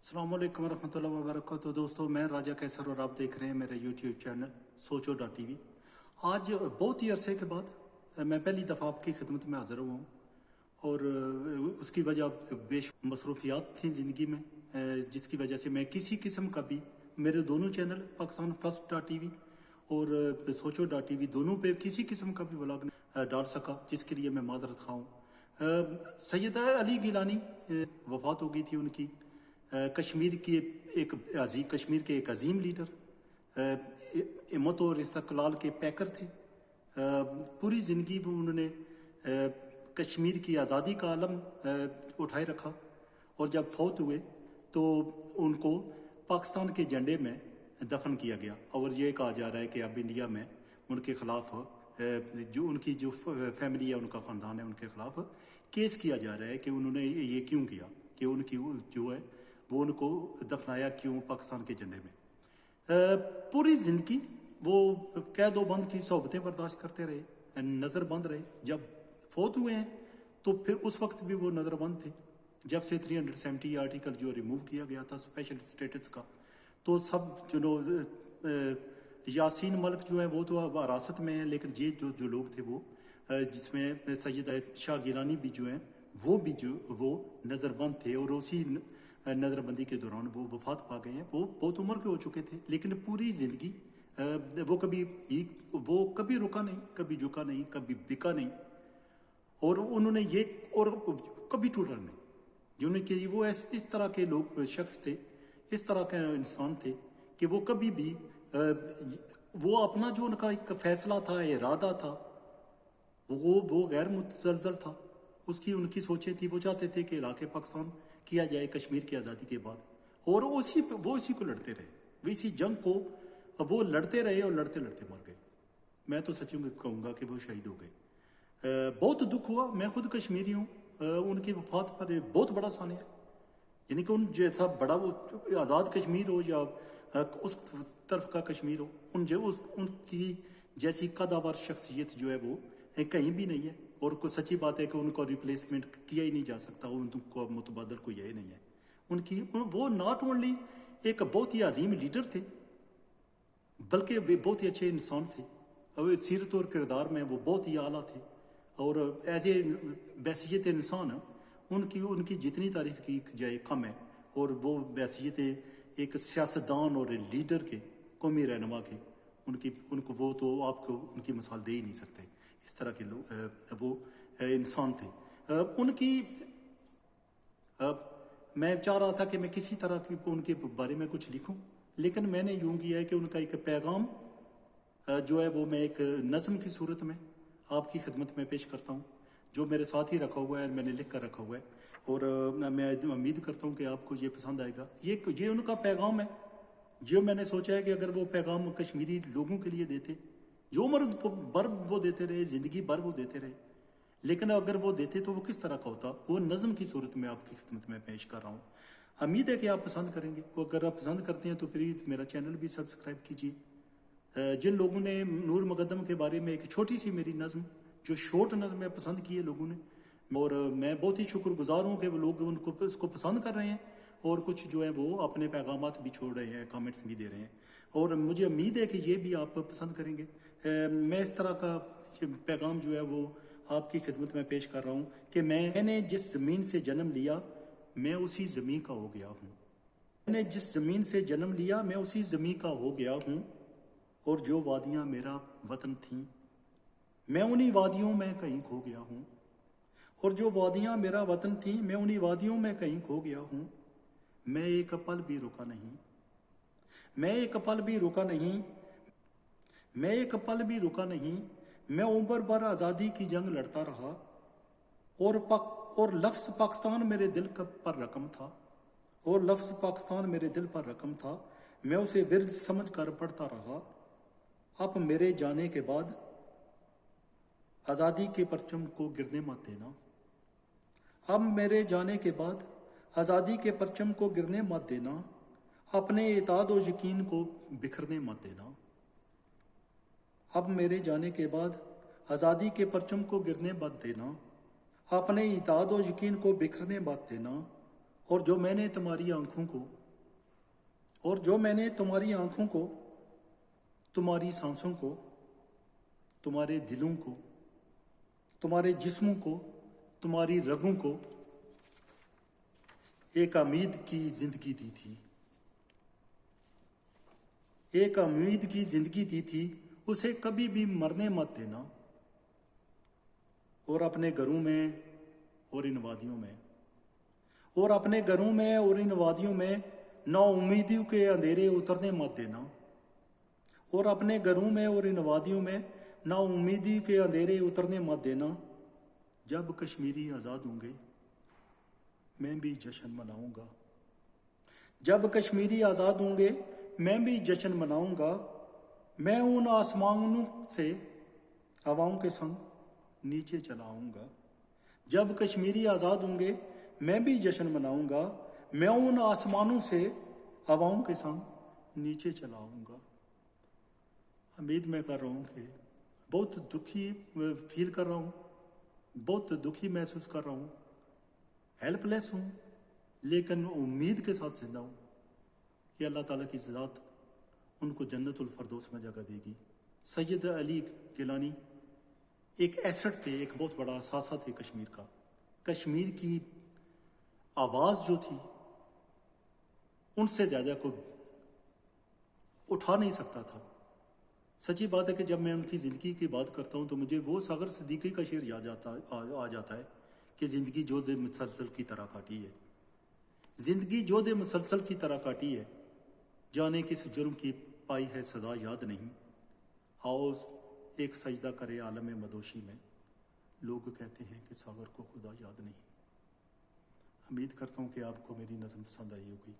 अस्सलाम वालेकुम रहमतुल्लाहि व बरकातुहू। दोस्तों, मैं राजा कैसर और आप देख रहे हैं मेरा यूट्यूब चैनल सोचो.tv। आज बहुत ही अरसे के बाद मैं पहली दफ़ा आपकी खिदमत में हाज़िर हुआ हूँ और उसकी वजह बेश मसरूफियात थी ज़िंदगी में, जिसकी वजह से मैं किसी किस्म का भी मेरे दोनों चैनल पाकिस्तान फर्स्ट.tv और सोचो.tv दोनों पे किसी किस्म का भी व्लॉग डाल सका, जिसके लिए मैं माज़रत खा हूँ। सैयदा अली गिलानी वफ़ात हो गई थी उनकी। कश्मीर के एक अजीम लीडर, हिम्मत और इस्तक़लाल के पैकर थे। पूरी ज़िंदगी वो उन्होंने कश्मीर की आज़ादी का आलम उठाए रखा और जब फौत हुए तो उनको पाकिस्तान के झंडे में दफन किया गया। और ये कहा जा रहा है कि अब इंडिया में उनके ख़िलाफ़ जो उनकी जो फैमिली है, उनका ख़ानदान है, उनके ख़िलाफ़ केस किया जा रहा है कि उन्होंने ये क्यों किया, कि उनकी जो है वो उनको दफनाया क्यों पाकिस्तान के झंडे में। पूरी ज़िंदगी वो कैदो बंद की सोबतें बर्दाश्त करते रहे, नज़रबंद रहे। जब फौत हुए हैं तो फिर उस वक्त भी वो नज़रबंद थे। जब से 370 आर्टिकल जो रिमूव किया गया था स्पेशल स्टेटस का, तो सब जो यासीन मलिक जो है वो तो अब हिरासत में है, लेकिन ये जो लोग थे वो जिसमें सैयद शाह गिलानी भी जो हैं वो नज़रबंद थे और उसी नज़रबंदी के दौरान वो वफात पा गए हैं। वो बहुत उम्र के हो चुके थे, लेकिन पूरी ज़िंदगी वो कभी रुका नहीं, कभी झुका नहीं, कभी बिका नहीं। और उन्होंने ये और कभी टूटा नहीं। जिन्होंने वो इस तरह के लोग शख्स थे, इस तरह के इंसान थे कि वो कभी भी वो अपना जो उनका एक फ़ैसला था, इरादा था, वो गैर मुतज़लज़ल था। उसकी उनकी सोचें थी, वो चाहते थे कि इलाके पाकिस्तान किया जाए कश्मीर की आज़ादी के बाद, और वो इसी को लड़ते रहे। वो इसी जंग को वो लड़ते रहे और लड़ते लड़ते मर गए। मैं तो सच में कहूँगा कि वो शहीद हो गए। बहुत दुख हुआ। मैं खुद कश्मीरी हूँ। उनकी वफात पर बहुत बड़ा सानिया है, यानी कि उन जैसा बड़ा वो आज़ाद कश्मीर हो या उस तरफ का कश्मीर हो, उनकी जैसी कदावर शख्सियत जो है वो कहीं भी नहीं है। और कुछ सच्ची बात है कि उनको रिप्लेसमेंट किया ही नहीं जा सकता, उनको मुतबादल कोई यही नहीं है। वो नॉट ओनली एक बहुत ही अजीम लीडर थे, बल्कि वे बहुत ही अच्छे इंसान थे। और सीरत और किरदार में वो बहुत ही आला थे। और एज ए बैसियत इंसान उनकी जितनी तारीफ़ की जाए कम है। और वो बैसियत एक सियासतदान और लीडर के, कौमी रहनुमा के, उनको वो तो आपको उनकी मिसाल दे ही नहीं सकते। इस तरह के लोग वो इंसान थे। मैं चाह रहा था कि मैं किसी तरह की उनके बारे में कुछ लिखूं, लेकिन मैंने यूँ किया है कि उनका एक पैगाम जो है वो मैं एक नज़म की सूरत में आपकी खिदमत में पेश करता हूँ, जो मेरे साथ ही रखा हुआ है, मैंने लिख कर रखा हुआ है। और मैं उम्मीद करता हूँ कि आपको ये पसंद आएगा। ये उनका पैगाम है, जो मैंने सोचा है कि अगर वो पैगाम कश्मीरी लोगों के लिए देते, जो उम्र भर वो देते रहे, ज़िंदगी भर वो देते रहे, लेकिन अगर वो देते तो वो किस तरह का होता, वो नज़म की सूरत में आपकी खिदमत में पेश कर रहा हूँ। उम्मीद है कि आप पसंद करेंगे। और अगर आप पसंद करते हैं तो प्लीज़ मेरा चैनल भी सब्सक्राइब कीजिए। जिन लोगों ने नूर मुक़द्दम के बारे में एक छोटी सी मेरी नज़म, जो शॉर्ट नज़म है, पसंद की है लोगों ने, और मैं बहुत ही शुक्रगुजार हूँ कि वो लोग उसको पसंद कर रहे हैं। और कुछ जो है वो अपने पैगामात भी छोड़ रहे हैं, कमेंट्स भी दे रहे हैं, और मुझे उम्मीद है कि ये भी आप पसंद करेंगे। मैं इस तरह का पैगाम जो है वो आपकी खिदमत में पेश कर रहा हूँ कि मैंने जिस ज़मीन से जन्म लिया मैं उसी ज़मीन का हो गया हूँ। मैंने जिस ज़मीन से जन्म लिया मैं उसी ज़मीन का हो गया हूँ। और जो वादियाँ मेरा वतन थीं मैं उन्हीं वादियों में कहीं खो गया हूँ। और जो वादियाँ मेरा वतन थीं मैं उन्हीं वादियों में कहीं खो गया हूँ। मैं एक पल भी रुका नहीं, मैं एक पल भी रुका नहीं, मैं एक पल भी रुका नहीं। मैं उम्र भर आज़ादी की जंग लड़ता रहा। और लफ्ज़ पाकिस्तान मेरे दिल पर रकम था, और लफ्ज़ पाकिस्तान मेरे दिल पर रकम था। मैं उसे विर्द समझ कर पढ़ता रहा। अब मेरे जाने के बाद आज़ादी के परचम को गिरने मत देना। अब मेरे जाने के बाद आज़ादी के परचम को गिरने मत देना। अपने इताद और यकीन को बिखरने मत देना। अब मेरे जाने के बाद आज़ादी के परचम को गिरने मत देना। अपने इताद और यकीन को बिखरने मत देना। और जो मैंने तुम्हारी आंखों को, और जो मैंने तुम्हारी आंखों को, तुम्हारी सांसों को, तुम्हारे दिलों को, तुम्हारे जिस्मों को, तुम्हारी रगों को एक उम्मीद की जिंदगी दी थी, एक उम्मीद की जिंदगी दी थी, उसे कभी भी मरने मत देना। और अपने घरों में और इन वादियों में, और अपने घरों में और इन वादियों में ना उम्मीदियों के अंधेरे उतरने मत देना। और अपने घरों में और इन वादियों में ना उम्मीदियों के अंधेरे उतरने मत देना। जब कश्मीरी आज़ाद होंगे मैं भी जश्न मनाऊंगा, जब कश्मीरी आज़ाद होंगे मैं भी जश्न मनाऊंगा। मैं उन आसमानों से हवाओं के संग नीचे चला आऊंगा। जब कश्मीरी आज़ाद होंगे मैं भी जश्न मनाऊंगा। मैं उन आसमानों से हवाओं के संग नीचे चला आऊंगा। उम्मीद मैं कर रहा हूँ कि बहुत दुखी फील कर रहा हूँ, बहुत दुखी महसूस कर रहा हूँ, हेल्पलेस हूँ, लेकिन उम्मीद के साथ जिंदा हूँ कि अल्लाह ताला की ज़ात उनको जन्नतुल फरदौस में जगह देगी। सैयद अली गिलानी एक एसेट थे, एक बहुत बड़ा असासा थे कश्मीर का। कश्मीर की आवाज़ जो थी उनसे ज़्यादा कोई उठा नहीं सकता था। सच्ची बात है कि जब मैं उनकी ज़िंदगी की बात करता हूँ तो मुझे वो सागर सिद्दीकी का शेर याद आ जाता है कि ज़िंदगी जो दे मुसलसल की तरह काटी है, ज़िंदगी जो दे मुसलसल की तरह काटी है, जाने किस जुर्म की पाई है सज़ा याद नहीं। आओ एक सजदा करे आलम मदोशी में, लोग कहते हैं कि सागर को खुदा याद नहीं। उम्मीद करता हूँ कि आपको मेरी नज़म पसंद आई होगी।